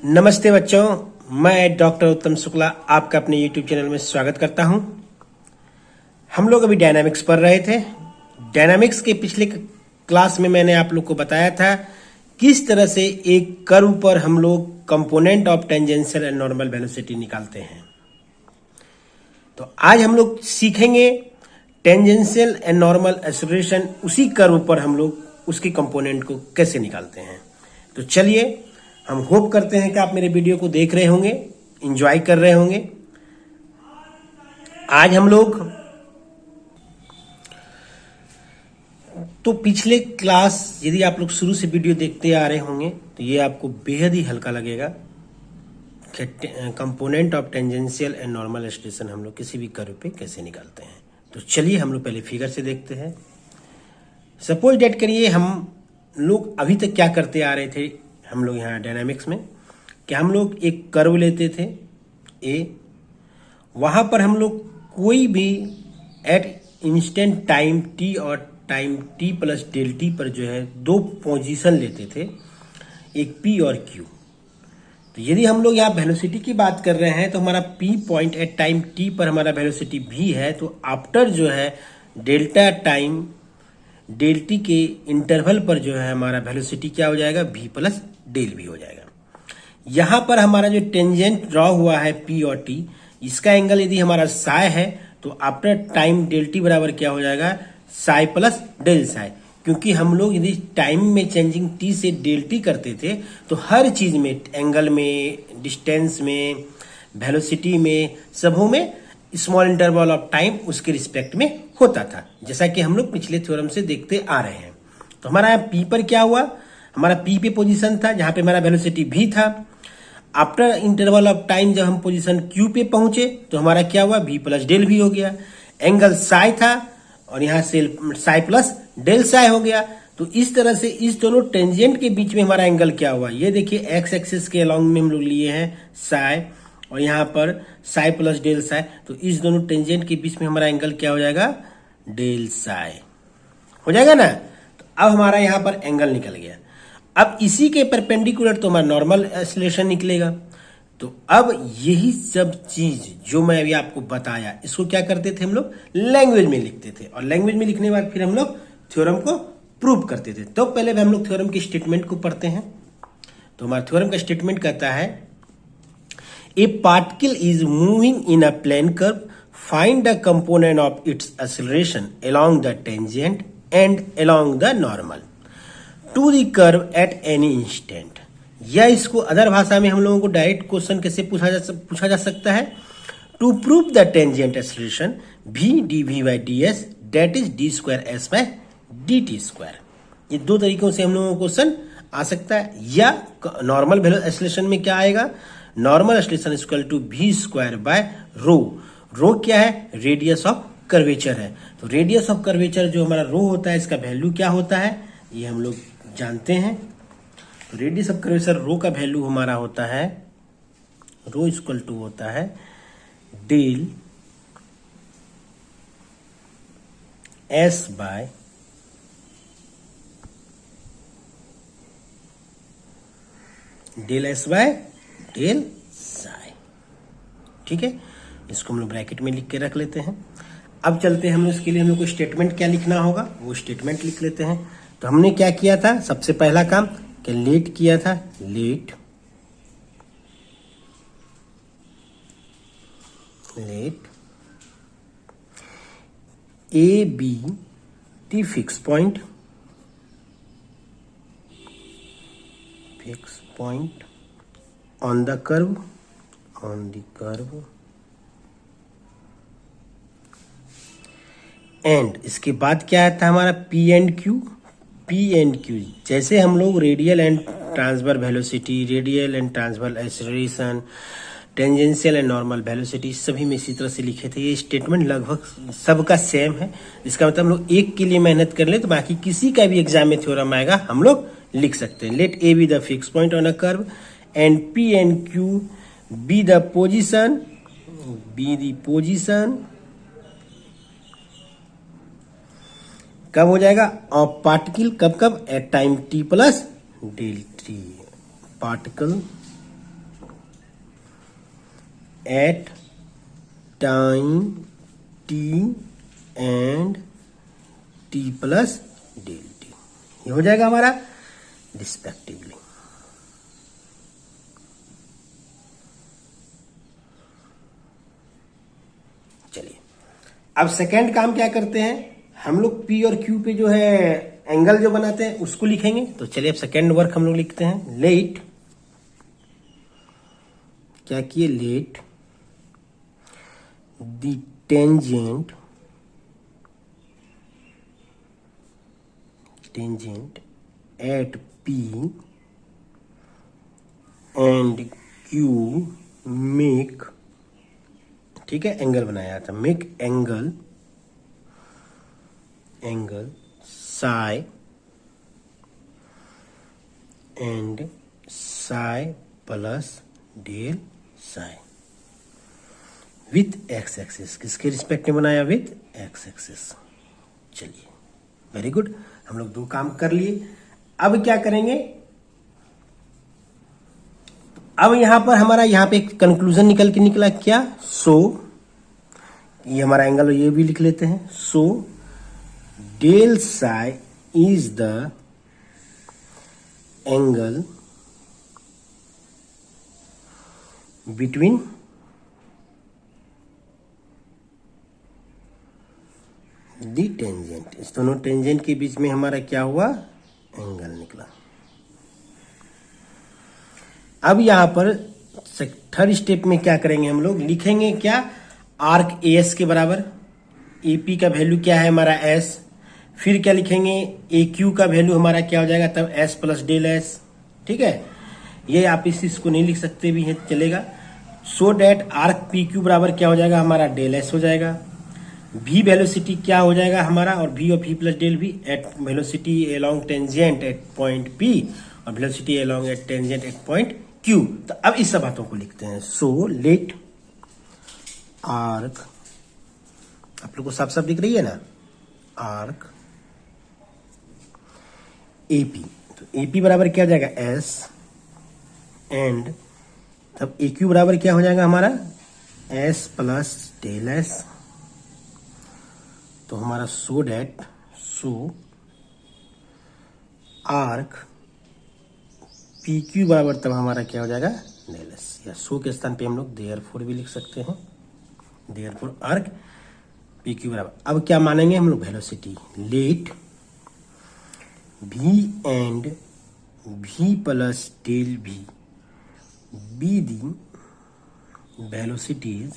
नमस्ते बच्चों, मैं डॉक्टर उत्तम शुक्ला आपका अपने YouTube चैनल में स्वागत करता हूं। हम लोग अभी डायनामिक्स पढ़ रहे थे। डायनामिक्स के पिछले क्लास में मैंने आप लोग को बताया था किस तरह से एक कर्व पर हम लोग component of tangential and normal velocity निकालते हैं। तो आज हम लोग सीखेंगे टेंजेंशियल एंड नॉर्मल एक्सेलरेशन, उसी कर्व पर हम लोग उसके कंपोनेंट को कैसे निकालते हैं। तो चलिए, हम होप करते हैं कि आप मेरे वीडियो को देख रहे होंगे, एंजॉय कर रहे होंगे। आज हम लोग तो पिछले क्लास यदि आप लोग शुरू से वीडियो देखते आ रहे होंगे तो ये आपको बेहद ही हल्का लगेगा कि component of tangential and normal acceleration हम लोग किसी भी कर्व पे कैसे निकालते हैं। तो चलिए हम लोग पहले फिगर से देखते हैं। सपोज डेट करिए हम लोग अभी तक क्या करते आ रहे थे, हम लोग यहाँ डायनामिक्स में कि हम लोग एक कर्व लेते थे ए, वहाँ पर हम लोग कोई भी एट इंस्टेंट टाइम टी और time T plus del T पर जो है दो पोजीशन लेते थे, एक पी और क्यू। तो यदि हम लोग यहाँ वेलोसिटी की बात कर रहे हैं तो हमारा P point at time T पर हमारा वेलोसिटी भी है, तो आफ्टर जो है डेल्टा टाइम डेल टी के इंटरवल पर जो है हमारा वेलोसिटी क्या हो जाएगा, v प्लस डेल भी हो जाएगा। यहां पर हमारा जो टेंजेंट ड्रॉ हुआ है p और t, इसका एंगल यदि हमारा साई है तो आफ्टर टाइम डेल टी बराबर क्या हो जाएगा, साई प्लस डेल साई। क्योंकि हम लोग यदि टाइम में चेंजिंग t से डेल टी करते थे तो हर चीज में, एंगल में, डिस्टेंस में, वेलोसिटी में, सबों में स्मॉल इंटरवल ऑफ टाइम उसके रिस्पेक्ट में होता था, जैसा कि हम लोग पिछले थ्योरम से देखते आ रहे हैं। तो हमारा यहाँ पी पर क्या हुआ, हमारा पी पे पोजीशन था जहां पे हमारा वेलोसिटी भी था। आफ्टर इंटरवल ऑफ टाइम जब हम पोजीशन क्यू पे पहुंचे तो हमारा क्या हुआ, v प्लस डेल भी हो गया। एंगल साई था और यहाँ से साई प्लस डेल साई हो गया। तो इस तरह से इस दोनों टेंजेंट के बीच में हमारा एंगल क्या हुआ, ये देखिए एक्स एक्सिस के अलॉन्ग में हम लोग लिए हैं साई और यहाँ पर साई प्लस डेल साई। तो इस दोनों टेंजेंट के बीच में हमारा एंगल क्या हो जाएगा, डेल साई हो जाएगा ना। तो अब हमारा यहाँ पर एंगल निकल गया। अब इसी के परपेंडिकुलर तो हमारा नॉर्मल एक्सेलरेशन निकलेगा। तो अब यही सब चीज जो मैं अभी आपको बताया, इसको क्या करते थे हम लोग, लैंग्वेज में लिखते थे और लैंग्वेज में लिखने के बाद फिर हम लोग थ्योरम को प्रूव करते थे। तो पहले हम लोग थ्योरम के स्टेटमेंट को पढ़ते हैं। तो हमारा थ्योरम का स्टेटमेंट कहता है, a particle is moving in a plane curve, find the component of its acceleration along the tangent and along the normal to the curve at any instant. या इसको अदर भाषा में हम लोगों को डायरेक्ट क्वेश्चन कैसे पूछा जा सकता है, to prove the tangent acceleration v dv by ds that is d square s by dt square. ये दो तरीकों से हम लोगों को क्वेश्चन आ सकता है। या नॉर्मल एक्सेलरेशन में क्या आएगा, normal acceleration equal to v square by rho. Rho क्या है, रेडियस ऑफ कर्वेचर है। तो रेडियस ऑफ कर्वेचर जो हमारा रो होता है, इसका वैल्यू क्या होता है ये हम लोग जानते हैं। तो रेडियस ऑफ कर्वेचर रो का वैल्यू हमारा होता है, रो इक्वल टू होता है del S by del S by del psi. ठीक है, इसको हम लोग ब्रैकेट में लिख के रख लेते हैं। अब चलते हैं हम लोग, इसके लिए हम लोग को स्टेटमेंट क्या लिखना होगा वो स्टेटमेंट लिख लेते हैं। तो हमने क्या किया था, सबसे पहला काम कि लेट किया था, let A be the fix point on the curve and इसके बाद क्या आता है हमारा पी एंड क्यू। जैसे हम लोग radial and transfer velocity, radial and transfer acceleration, tangential and normal velocity सभी में इसी तरह से लिखे थे। ये स्टेटमेंट लगभग सबका सेम है। इसका मतलब हम लोग एक के लिए मेहनत कर ले तो बाकी किसी का भी एग्जाम में थ्योरम आएगा हम लोग लिख सकते हैं। Let A be the fix point on a curve and P and Q be the position कब हो जाएगा, ऑफ पार्टिकल कब at time T plus del T. Particle at time T and T plus del T, ये हो जाएगा हमारा respectively. चलिए अब सेकेंड काम क्या करते हैं हम लोग, पी और क्यू पे जो है एंगल जो बनाते हैं उसको लिखेंगे। तो चलिए अब सेकेंड वर्क हम लोग लिखते हैं। लेट, क्या किए, let the tangent at P and Q make, ठीक है, एंगल बनाया था, make angle psi and psi plus del psi with X axis. किसके रिस्पेक्ट में बनाया, विथ एक्स एक्सिस। चलिए वेरी गुड, हम लोग दो काम कर लिए। अब क्या करेंगे, अब यहां पर हमारा यहां पे एक कंक्लूजन निकल के निकला क्या, सो ये हमारा एंगल ये भी लिख लेते हैं। So del psi is the angle between the tangent, इस दोनों टेंजेंट के बीच में हमारा क्या हुआ, एंगल निकला। अब यहां पर थर्ड स्टेप में क्या करेंगे हम लोग, लिखेंगे क्या, आर्क ए एस के बराबर, ए पी का वैल्यू क्या है हमारा एस, फिर क्या लिखेंगे, ए क्यू का वैल्यू हमारा क्या हो जाएगा तब एस प्लस डेल एस, ठीक है। ये आप इसको नहीं लिख सकते भी है, चलेगा। सो डेट आर्क पी क्यू बराबर क्या हो जाएगा हमारा, डेल एस हो जाएगा। v वेलोसिटी क्या हो जाएगा हमारा, और v of v plus del v at velocity along tangent at point p और velocity along at tangent at point q। तो अब इस सब बातों को लिखते हैं। सो लेट आर्क, आप लोग को साफ साफ दिख रही है ना, आर्क AP, तो AP बराबर क्या हो जाएगा S, एंड तब AQ बराबर क्या हो जाएगा हमारा S प्लस डेल S। तो हमारा so that, so arc PQ बराबर तब हमारा क्या हो जाएगा डेल S, या सो के स्थान पे हम लोग देयरफॉर भी लिख सकते हैं, देयरफॉर आर्क PQ बराबर। अब क्या मानेंगे हम लोग, velocity, let v and v plus del v be the velocities,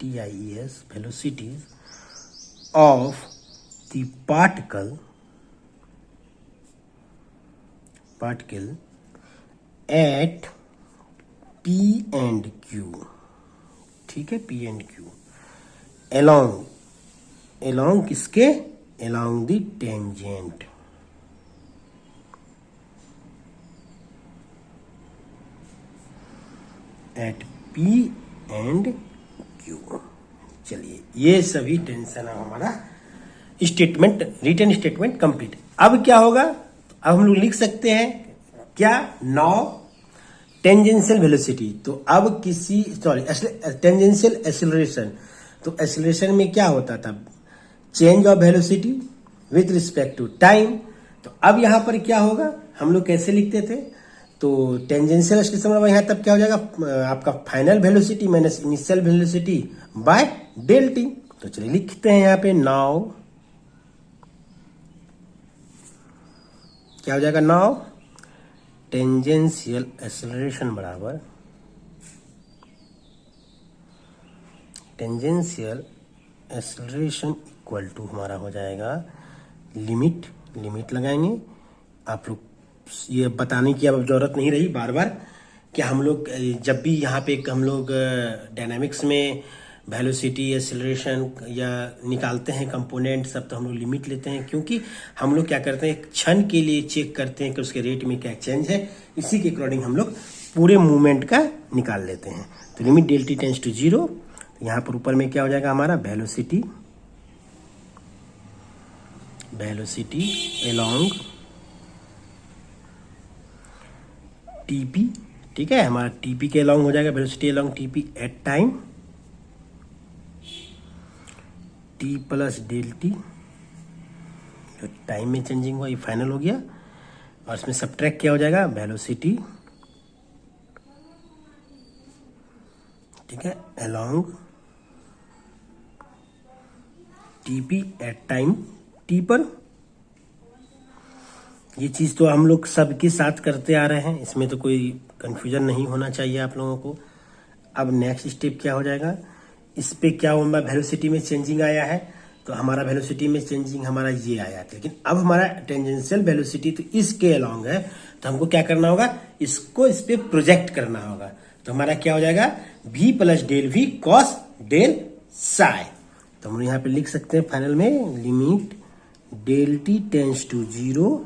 velocities, velocities of the particle at P and Q, ठीक है, P and Q along किसके, along the tangent, at P and Q। चलिए ये सभी tension है हमारा statement, written statement complete. अब क्या होगा, अब हम लोग लिख सकते हैं क्या, नाउ टेंजेंशियल वेलोसिटी। तो अब किसी, सॉरी, टेंजेंशियल एक्सीलरेशन, तो एक्सीलरेशन में क्या होता था, change of velocity with respect to time. तो अब यहां पर क्या होगा, हम लोग कैसे लिखते थे, तो टेंजेंशियल एक्सीलरेशन यहां तब क्या हो जाएगा, आपका final velocity minus initial velocity by del T. तो चलिए लिखते हैं यहां पे, नाउ क्या हो जाएगा, नाउ टेंजेंशियल एक्सीलरेशन बराबर टेंजेंशियल एक्सीलरेशन इक्वल टू हमारा हो जाएगा लिमिट, लिमिट लगाएंगे। आप लोग ये बताने की अब जरूरत नहीं रही बार बार कि हम लोग जब भी यहाँ पे हम लोग डायनामिक्स में वेलोसिटी, एक्सीलरेशन या निकालते हैं कंपोनेंट सब, तो हम लोग लिमिट लेते हैं, क्योंकि हम लोग क्या करते हैं, एक क्षण के लिए चेक करते हैं कि उसके रेट में क्या चेंज है, इसी के अकॉर्डिंग हम लोग पूरे मूवमेंट का निकाल लेते हैं। तो limit del T tends to 0, यहाँ पर ऊपर में क्या हो जाएगा हमारा, वेलोसिटी अलोंग टीपी ठीक है, हमारा टीपी के अलॉन्ग हो जाएगा velocity along TP at time T plus del T, जो टाइम में चेंजिंग हुआ ये फाइनल हो गया, और इसमें सबट्रैक्ट क्या हो जाएगा वेलोसिटी, ठीक है, along TP at time T पर। ये चीज तो हम लोग सबके साथ करते आ रहे हैं, इसमें तो कोई कंफ्यूजन नहीं होना चाहिए आप लोगों को। अब नेक्स्ट स्टेप क्या हो जाएगा, इस पे क्या होगा, वेलोसिटी में चेंजिंग आया है, तो हमारा वेलोसिटी में चेंजिंग हमारा ये आया था, लेकिन अब हमारा टेंजेंशियल वेलोसिटी तो इसके अलॉन्ग है, तो हमको क्या करना होगा, इसको इस पे प्रोजेक्ट करना होगा। तो हमारा क्या हो जाएगा v plus del V cos del psi. तो हम यहाँ पे लिख सकते हैं फाइनल में limit del T tends to 0,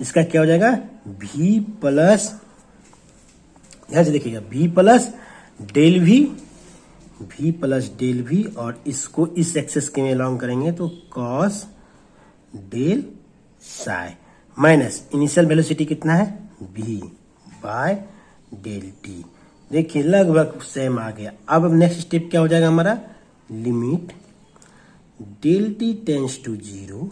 इसका क्या हो जाएगा v प्लस, ध्यान से देखिएगा v प्लस डेल वी, और इसको इस एक्सेस के में अलॉन्ग करेंगे तो cos del psi minus initial velocity कितना है v बाय डेल टी। देखिए लगभग सेम आ गया। अब नेक्स्ट स्टेप क्या हो जाएगा हमारा, limit del T tends to 0,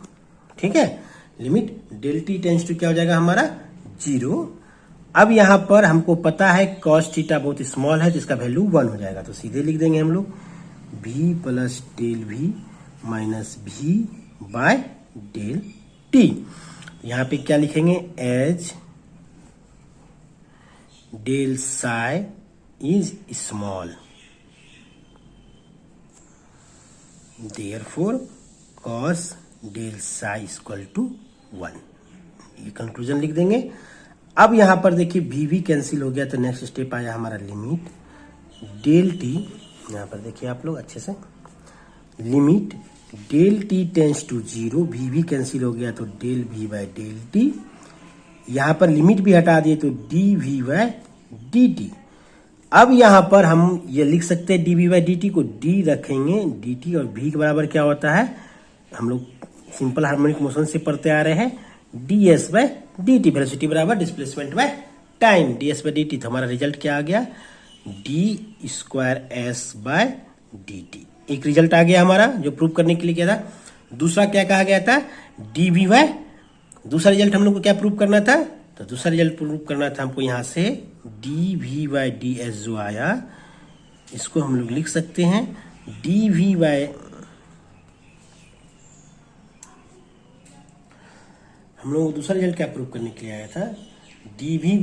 ठीक है, limit del T tends to क्या हो जाएगा हमारा 0। अब यहां पर हमको पता है कॉस थीटा बहुत स्मॉल है, तो इसका वैल्यू 1 हो जाएगा, तो सीधे लिख देंगे हम लोग v plus del V minus v by del T. यहां पे क्या लिखेंगे, as del psi is small, therefore cos del psi equal to 1, ये कंक्लूजन लिख देंगे। अब यहां पर देखिए वी वी कैंसिल हो गया, तो नेक्स्ट स्टेप आया हमारा लिमिट डेल टी, यहां पर देखिए आप लोग अच्छे से, limit del T tends to 0, V V cancel हो गया तो del V by del T, यहां पर लिमिट भी हटा दिए तो D V by D T. अब यहां पर हम ये लिख सकते हैं D V by D T को डी रखेंगे, डी टी और भी के बराबर क्या होता है, हम लोग सिंपल हार्मोनिक मोशन से पढ़ते आ रहे हैं, D S by D T, velocity बराबर displacement by time, D S by D T. तो हमारा रिजल्ट क्या आ गया, D square S by D T. एक रिजल्ट आ गया हमारा जो प्रूव करने के लिए किया था। दूसरा क्या कहा गया था, डी वी बाय, दूसरा रिजल्ट हम लोग को क्या प्रूव करना था, तो दूसरा रिजल्ट प्रूव करना था हमको यहां से D V by D S जो आया, इसको हम लोग लिख सकते हैं डी वी बाई, हम लोग दूसरा रिजल्ट क्या प्रूव करने के लिए आया था, D V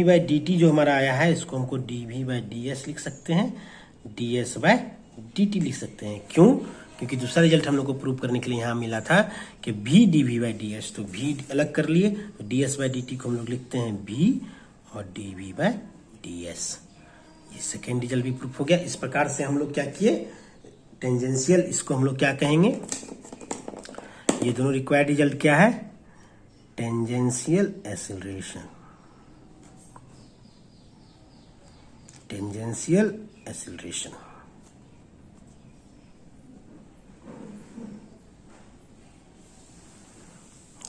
by D T जो हमारा आया है, इसको हमको D V by D S लिख सकते हैं, D S by D T लिख सकते हैं। क्यों, क्योंकि दूसरा रिजल्ट हम लोग को प्रूव करने के लिए यहां मिला था कि भी D V by D S, तो भी अलग कर लिए, तो D S by D T को हम लोग लिखते हैं भी और D V by D S. ये सेकेंड रिजल्ट भी प्रूव हो गया। इस प्रकार से हम लोग क्या किए, टेंजेंशियल, इसको हम लोग क्या कहेंगे, ये दोनों रिक्वायर्ड रिजल्ट क्या है, tangential acceleration, tangential acceleration.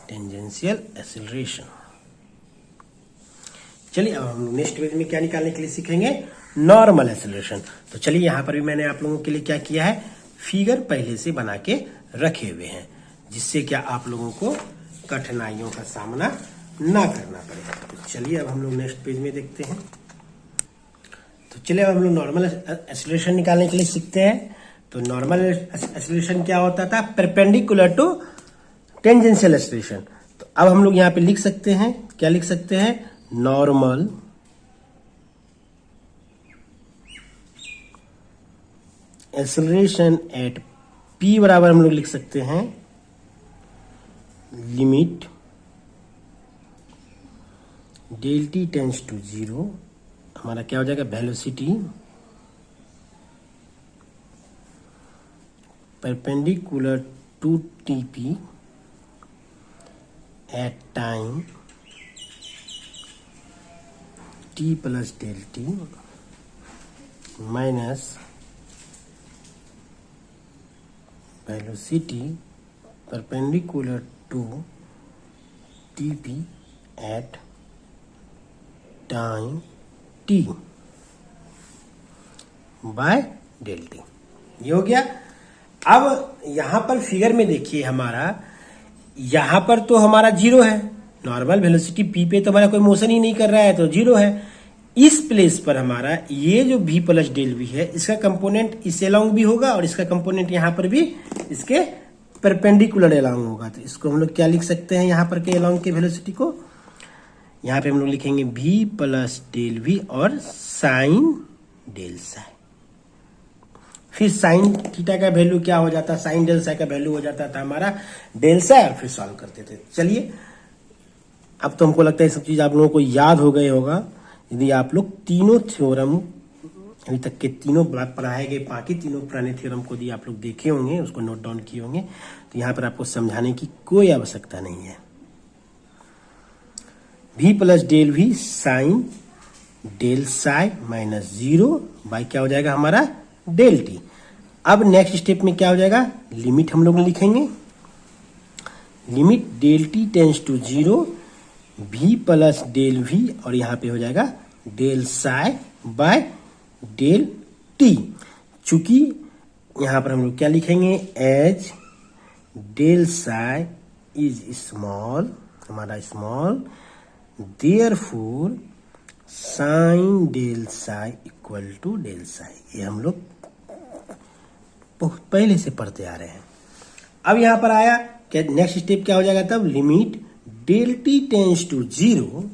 Tangential acceleration. चलिए अब हम लोग नेक्स्ट पेज में क्या निकालने के लिए सीखेंगे, नॉर्मल एक्सेलरेशन। तो चलिए यहां पर भी मैंने आप लोगों के लिए क्या किया है, फिगर पहले से बना के रखे हुए हैं, जिससे क्या आप लोगों को कठिनाइयों का सामना ना करना पड़े। तो चलिए अब हम लोग नेक्स्ट पेज में देखते हैं। तो चलिए अब हम लोग नॉर्मल एक्सेलरेशन निकालने के लिए सीखते हैं। तो नॉर्मल एक्सेलरेशन क्या होता था, परपेंडिकुलर टू टेंजेंशियल एक्सेलरेशन। तो अब हम लोग यहां पे लिख सकते हैं, क्या लिख सकते हैं, नॉर्मल एक्सेलरेशन एट p बराबर हम लोग लिख सकते हैं limit del T tends to 0, हमारा क्या हो जाएगा, velocity perpendicular to TP at time t plus del T minus velocity perpendicular to dp at time t by del T. ये हो गया। अब यहां पर फिगर में देखिए, हमारा यहां पर तो हमारा जीरो है, नॉर्मल वेलोसिटी p पे तो हमारा कोई मोशन ही नहीं कर रहा है, तो जीरो है। इस प्लेस पर हमारा ये जो v प्लस डेल वी है, इसका कंपोनेंट इस अलोंग भी होगा और इसका कंपोनेंट यहां पर भी इसके परपेंडिकुलर अलोंग होगा। तो इसको हम लोग क्या लिख सकते हैं, यहां पर के अलोंग के वेलोसिटी को यहां पे हम लोग लिखेंगे v प्लस डेल वी और साइन डेल साई। फिर साइन थीटा का वैल्यू क्या हो जाता है, साइन डेल साई का वैल्यू हो जाता था हमारा डेल साई, और फिर सॉल्व करते थे। चलिए, अब तो हमको लगता है सब चीज आप लोगों को याद हो गए होगा। यदि आप लोग तीनों थ्योरम अभी तक के तीनों पढ़ाए गए, बाकी तीनों पुराने थ्योरम को यदि आप लोग देखे होंगे, उसको नोट डाउन किए होंगे, तो यहाँ पर आपको समझाने की कोई आवश्यकता नहीं है। v plus del V sine del psi minus zero by क्या हो जाएगा हमारा डेल टी। अब नेक्स्ट स्टेप में क्या हो जाएगा, लिमिट हम लोग लिखेंगे, limit del T tends to zero v plus del V और यहां पे हो जाएगा del psi by del T. चूंकि यहां पर हम लोग क्या लिखेंगे, as del psi is small, हमारा small, therefore sine del psi equal to del psi. ये हम लोग बहुत पहले से पढ़ते आ रहे हैं। अब यहां पर आया कि नेक्स्ट स्टेप क्या हो जाएगा, तब limit del T tends to zero.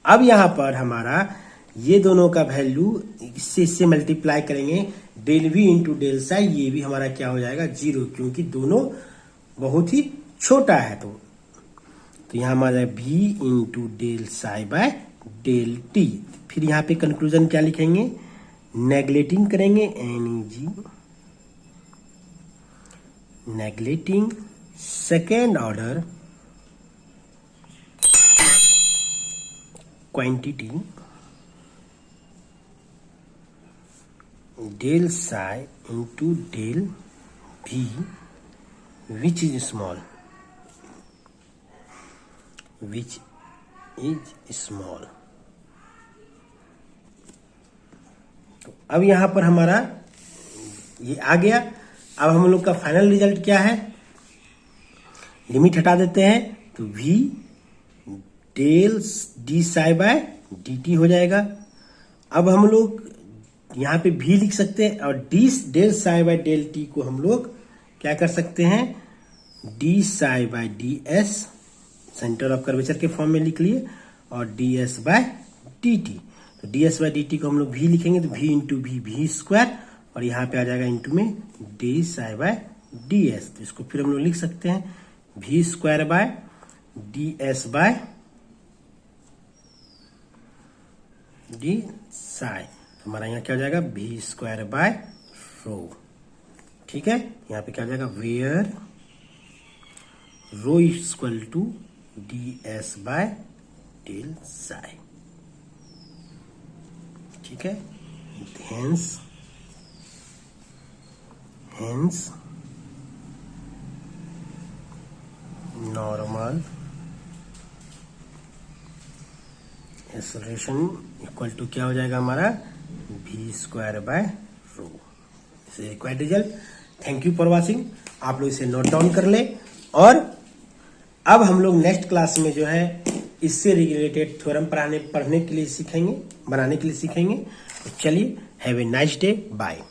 अब यहां पर हमारा ये दोनों का वैल्यू इससे मल्टीप्लाई करेंगे, del V into del psi, ये भी हमारा क्या हो जाएगा जीरो, क्योंकि दोनों बहुत ही छोटा है। तो यहां हमारा v into del psi by del T. फिर यहां पे कंक्लूजन क्या लिखेंगे, नेगलेटिंग करेंगे NEG, neglecting second order quantity del psi into del V which is small, which is small. तो अब यहां पर हमारा ये आ गया। अब हम लोग का फाइनल रिजल्ट क्या है, लिमिट हटा देते हैं तो v del D psi by D T हो जाएगा। अब हम लोग यहां पे v लिख सकते हैं और D del psi by del T को हम लोग क्या कर सकते हैं, D psi by D S, centre of curvature के फॉर्म में लिख लिए, और D S by D T. तो D S by D T को हम लोग v लिखेंगे तो v इंटू वी स्क्वायर, और यहाँ पे आ जाएगा इंटू में D psi by D S. तो इसको फिर हम लोग लिख सकते हैं V square by D S by D psi. तो हमारा यहाँ क्या हो जाएगा, वी स्क्वायर बाय रो। ठीक है, यहाँ पे क्या हो जाएगा, where rho equal to D S by del psi. ठीक है, hence normal acceleration equal to क्या हो जाएगा हमारा, v स्क्वायर बाय रो। इसे required result. Thank you for watching. आप लोग इसे नोट डाउन कर ले, और अब हम लोग नेक्स्ट क्लास में जो है इससे रिलेटेड थ्योरम पढ़ने के लिए सीखेंगे, बनाने के लिए सीखेंगे। तो चलिए, have a nice day, bye.